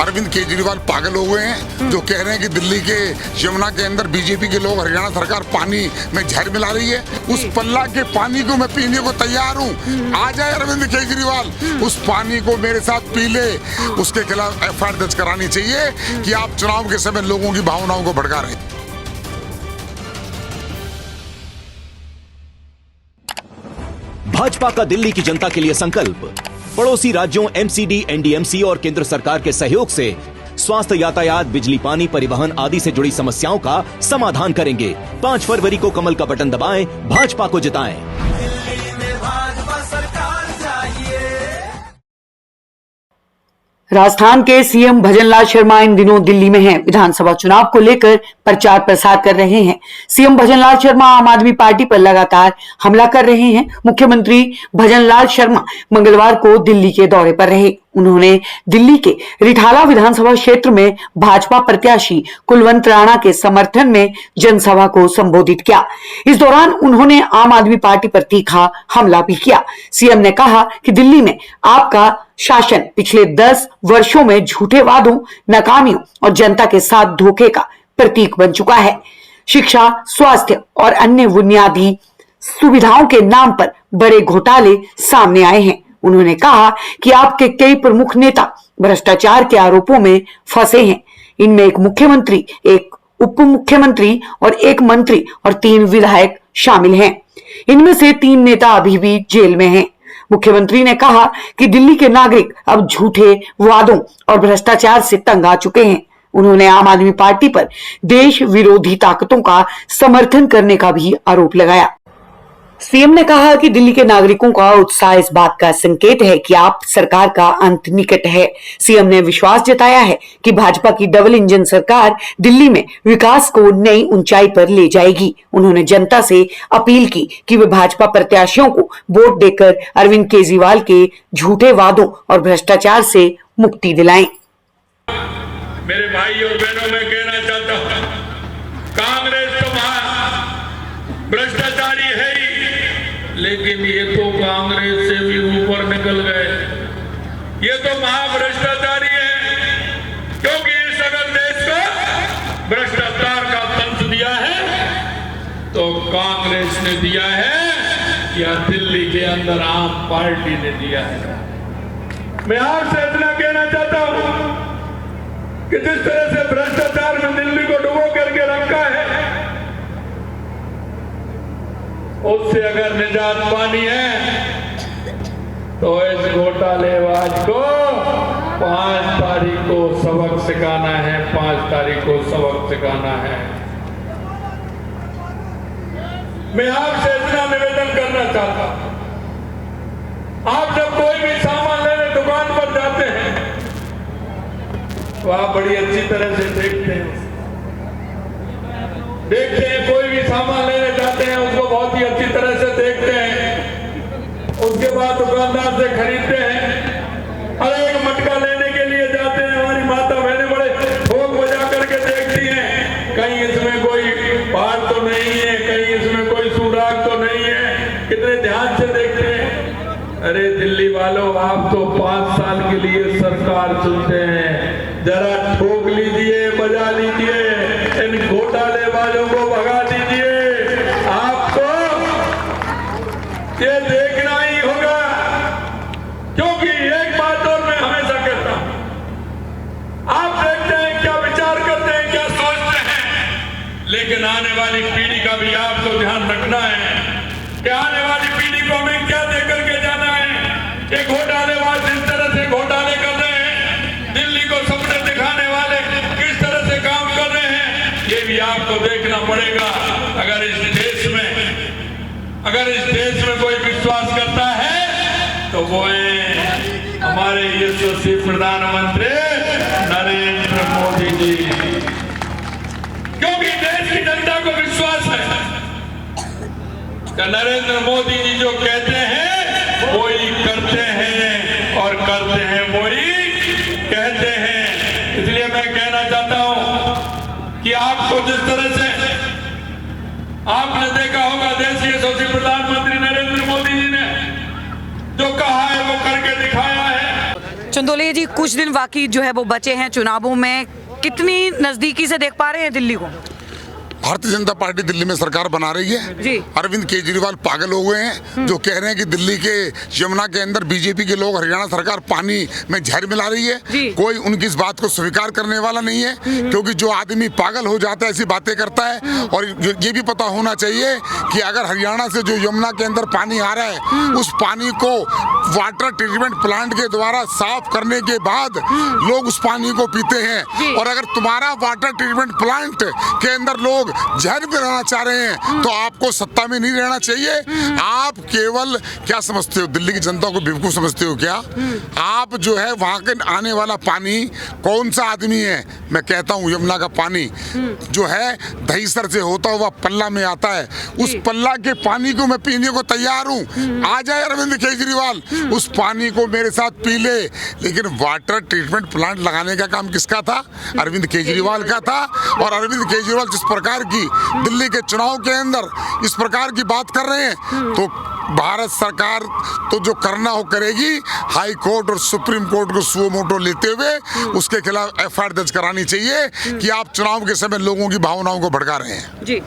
अरविंद केजरीवाल पागल हो गए हैं जो कह रहे हैं कि दिल्ली के यमुना के अंदर बीजेपी के लोग, हरियाणा सरकार पानी में जहर मिला रही है। उस पल्ला के पानी को मैं पीने को तैयार हूँ। आ जाए अरविंद केजरीवाल, उस पानी को मेरे साथ पी ले। उसके खिलाफ एफआईआर दर्ज करानी चाहिए कि आप चुनाव के समय लोगों की भावनाओं को भड़का रहे हैं। भाजपा का दिल्ली की जनता के लिए संकल्प। पड़ोसी राज्यों एमसीडी, एनडीएमसी और केंद्र सरकार के सहयोग से स्वास्थ्य, यातायात, बिजली, पानी, परिवहन आदि से जुड़ी समस्याओं का समाधान करेंगे। 5 फरवरी को कमल का बटन दबाएं, भाजपा को जिताएं। राजस्थान के सीएम भजनलाल शर्मा इन दिनों दिल्ली में हैं। विधानसभा चुनाव को लेकर प्रचार प्रसार कर रहे हैं। सीएम भजनलाल शर्मा आम आदमी पार्टी पर लगातार हमला कर रहे हैं। मुख्यमंत्री भजनलाल शर्मा मंगलवार को दिल्ली के दौरे पर रहे। उन्होंने दिल्ली के रिठाला विधानसभा क्षेत्र में भाजपा प्रत्याशी कुलवंत राणा के समर्थन में जनसभा को संबोधित किया। इस दौरान उन्होंने आम आदमी पार्टी पर तीखा हमला भी किया। सीएम ने कहा कि दिल्ली में आपका शासन पिछले 10 वर्षों में झूठे वादों, नाकामियों और जनता के साथ धोखे का प्रतीक बन चुका है। शिक्षा, स्वास्थ्य और अन्य बुनियादी सुविधाओं के नाम पर बड़े घोटाले सामने आए हैं। उन्होंने कहा कि आपके कई प्रमुख नेता भ्रष्टाचार के आरोपों में फंसे हैं। इनमें एक मुख्यमंत्री, एक उप मुख्यमंत्री और एक मंत्री और 3 विधायक शामिल हैं। इनमें से 3 नेता अभी भी जेल में हैं। मुख्यमंत्री ने कहा कि दिल्ली के नागरिक अब झूठे वादों और भ्रष्टाचार से तंग आ चुके हैं। उन्होंने आम आदमी पार्टी पर देश विरोधी ताकतों का समर्थन करने का भी आरोप लगाया। सीएम ने कहा कि दिल्ली के नागरिकों का उत्साह इस बात का संकेत है कि आप सरकार का अंत निकट है। सीएम ने विश्वास जताया है कि भाजपा की डबल इंजन सरकार दिल्ली में विकास को नई ऊंचाई पर ले जाएगी। उन्होंने जनता से अपील की कि वे भाजपा प्रत्याशियों को वोट देकर अरविंद केजरीवाल के झूठे वादों और भ्रष्टाचार से मुक्ति दिलाएं। मेरे भाई और बहनों, मैं कहना चाहता हूं, कांग्रेस तो भ्रष्टाचारी है ही, लेकिन ये तो कांग्रेस से भी ऊपर निकल गए। ये तो महाभ्रष्टाचारी है, क्योंकि इस अगर देश को भ्रष्टाचार का पंथ दिया है तो कांग्रेस ने दिया है या दिल्ली के अंदर आम पार्टी ने दिया है। मैं आपसे इतना कहना चाहता हूं कि जिस तरह से भ्रष्टाचार में दिल्ली को डुबो करके रखा है, उससे अगर निजात पानी है तो इस घोटालेबाज को 5 तारीख को सबक सिखाना है। 5 तारीख को सबक सिखाना है। मैं आपसे इतना निवेदन करना चाहता हूं, आप जब कोई भी सामान लेने दुकान पर जाते हैं तो आप बड़ी अच्छी तरह से देखते हैं कोई भी सामान लेने जाते हैं उसको बहुत ही अच्छी तरह से देखते हैं। उसके बाद दुकानदार से खरीदते हैं। और एक मटका लेने के लिए जाते हैं, हमारी माता बहनें बड़े ठोक बजा करके देखती हैं, कहीं इसमें कोई बात तो नहीं है, कहीं इसमें कोई सुराग तो नहीं है। कितने ध्यान से देखते हैं। अरे दिल्ली वालों, आप तो 5 साल के लिए सरकार चुनते हैं, जरा ठोक लीजिए, बजा लीजिए, इन घोटालेबाजों को भगा दीजिए। आपको ये देखना ही होगा, क्योंकि एक बात और मैं हमेशा कहता हूं, आप देखते हैं क्या विचार करते हैं, क्या सोचते हैं, लेकिन आने वाली पीढ़ी का भी आपको ध्यान रखना है कि आने वाली पीढ़ी को हमें क्या दे करके जाना है। ये घोटालेबाज जिस तरह से घोटाले कर रहे हैं, दिल्ली को सपने दिखाने वाले किस तरह से काम कर रहे हैं, ये भी आपको देखना पड़ेगा। अगर इस देश में कोई विश्वास करता है तो वो है हमारे यशस्वी प्रधानमंत्री नरेंद्र मोदी जी, क्योंकि देश की जनता को विश्वास है कि नरेंद्र मोदी जी जो कहते हैं वो ही करते हैं और करते हैं वो ही कहते हैं। इसलिए मैं कहना चाहता हूं कि आपको जिस तरह से आपने देखा होगा, देश के यशस्वी प्रधानमंत्री नरेंद्र मोदी जी ने जो कहा है वो करके दिखाया है। चंदोले जी, कुछ दिन बाकी जो है वो बचे हैं चुनावों में, कितनी नजदीकी से देख पा रहे हैं दिल्ली को? भारतीय जनता पार्टी दिल्ली में सरकार बना रही है। जी। अरविंद केजरीवाल पागल हो गए हैं जो कह रहे हैं कि दिल्ली के यमुना के अंदर बीजेपी के लोग, हरियाणा सरकार पानी में जहर मिला रही है। जी। कोई उनकी इस बात को स्वीकार करने वाला नहीं है, क्योंकि जो आदमी पागल हो जाता है ऐसी बातें करता है। और ये भी पता होना चाहिए कि अगर हरियाणा से जो यमुना के अंदर पानी आ रहा है, उस पानी को वाटर ट्रीटमेंट प्लांट के द्वारा साफ करने के बाद लोग उस पानी को पीते हैं। और अगर तुम्हारा वाटर ट्रीटमेंट प्लांट के अंदर लोग जहर मिलाना चाह रहे हैं तो आपको सत्ता में नहीं रहना चाहिए। आप केवल क्या समझते हो, दिल्ली की जनता को बेवकूफ समझते हो क्या? आप जो है वहां के आने वाला पानी, कौन सा आदमी है, मैं कहता हूँ यमुना का पानी जो है दहीसर से होता हुआ पल्ला में आता है, उस पल्ला के पानी को मैं पीने को तैयार हूँ। आ जाए अरविंद केजरीवाल, उस पानी को मेरे साथ पी ले। लेकिन वाटर ट्रीटमेंट प्लांट लगाने का काम किसका था? अरविंद केजरीवाल का था। और अरविंद केजरीवाल जिस प्रकार की दिल्ली के चुनाव के अंदर इस प्रकार की बात कर रहे हैं, तो भारत सरकार तो जो करना हो करेगी। हाई कोर्ट और सुप्रीम कोर्ट को सुओ मोटो लेते हुए उसके खिलाफ एफआईआर दर्ज करानी चाहिए कि आप चुनाव के समय लोगों की भावनाओं को भड़का रहे हैं। जी।